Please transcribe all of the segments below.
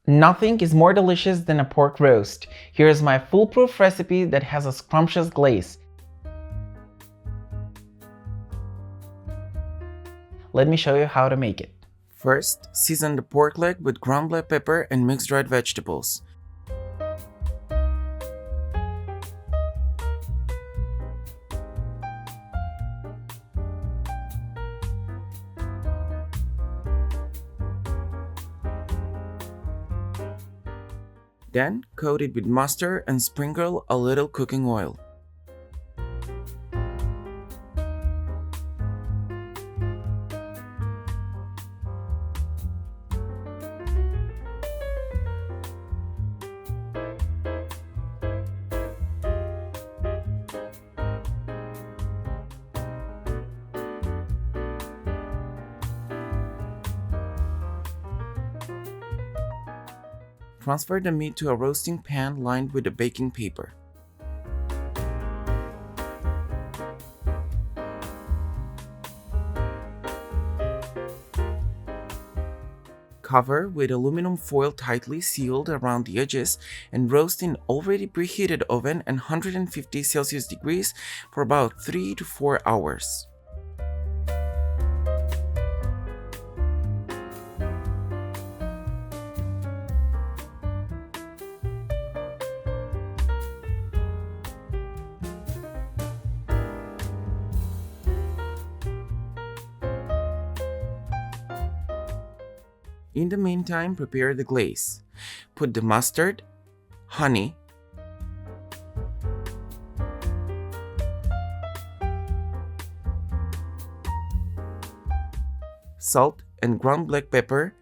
Nothing is more delicious than a pork roast. Here's my foolproof recipe that has a scrumptious glaze. Let me show you how to make it. First, season the pork leg with ground black pepper and mixed dried vegetables. Then, coat it with mustard and sprinkle a little cooking oil. Transfer the meat to a roasting pan lined with a baking paper. Cover with aluminum foil tightly sealed around the edges and roast in already preheated oven at 150 Celsius degrees for about 3 to 4 hours. In the meantime, prepare the glaze. Put the mustard, honey, salt and ground black pepper,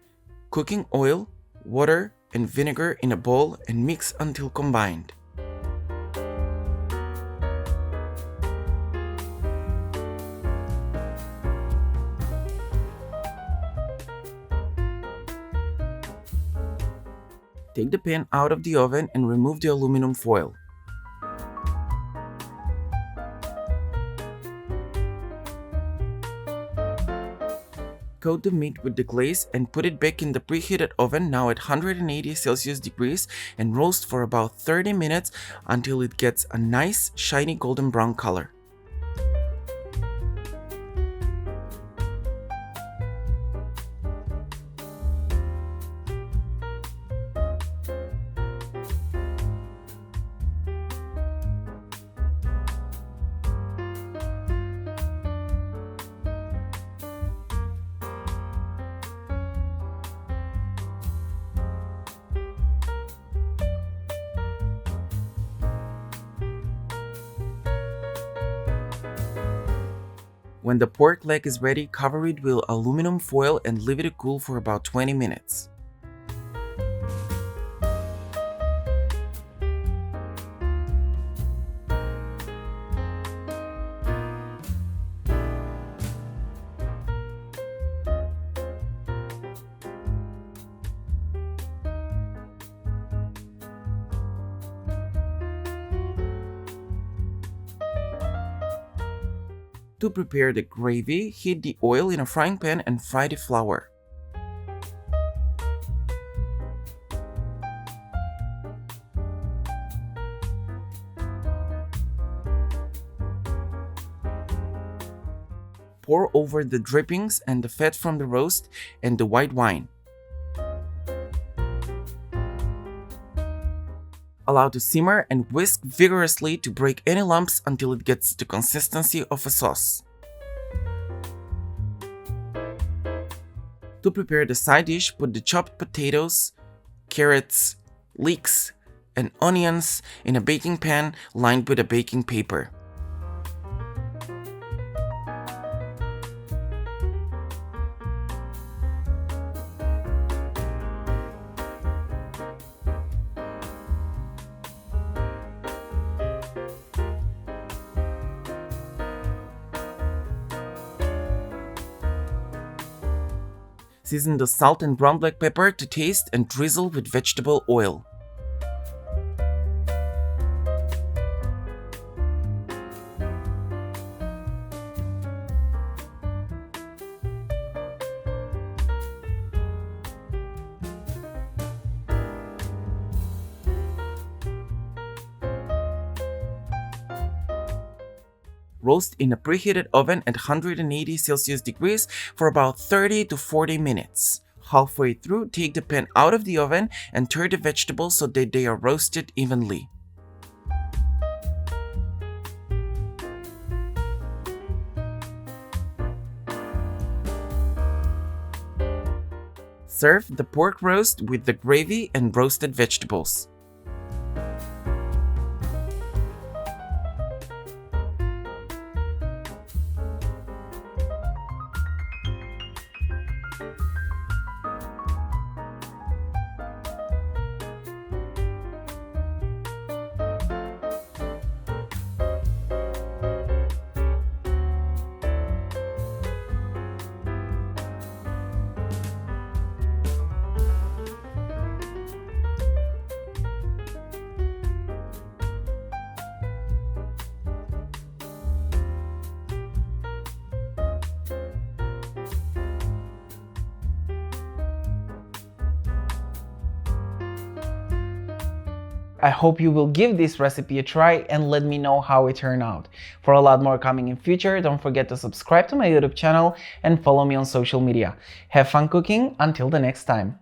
cooking oil, water, and vinegar in a bowl and mix until combined. Take the pan out of the oven and remove the aluminum foil. Coat the meat with the glaze and put it back in the preheated oven, now at 180 Celsius degrees, and roast for about 30 minutes until it gets a nice shiny golden brown color. When the pork leg is ready, cover it with aluminum foil and leave it to cool for about 20 minutes. To prepare the gravy, heat the oil in a frying pan and fry the flour. Pour over the drippings and the fat from the roast and the white wine. Allow to simmer and whisk vigorously to break any lumps until it gets the consistency of a sauce. To prepare the side dish, put the chopped potatoes, carrots, leeks, and onions in a baking pan lined with a baking paper. Season the salt and ground black pepper to taste and drizzle with vegetable oil. Roast in a preheated oven at 180 Celsius degrees for about 30 to 40 minutes. Halfway through, take the pan out of the oven and turn the vegetables so that they are roasted evenly. Serve the pork roast with the gravy and roasted vegetables. I hope you will give this recipe a try and let me know how it turned out. For a lot more coming in future, don't forget to subscribe to my YouTube channel and follow me on social media. Have fun cooking, until the next time.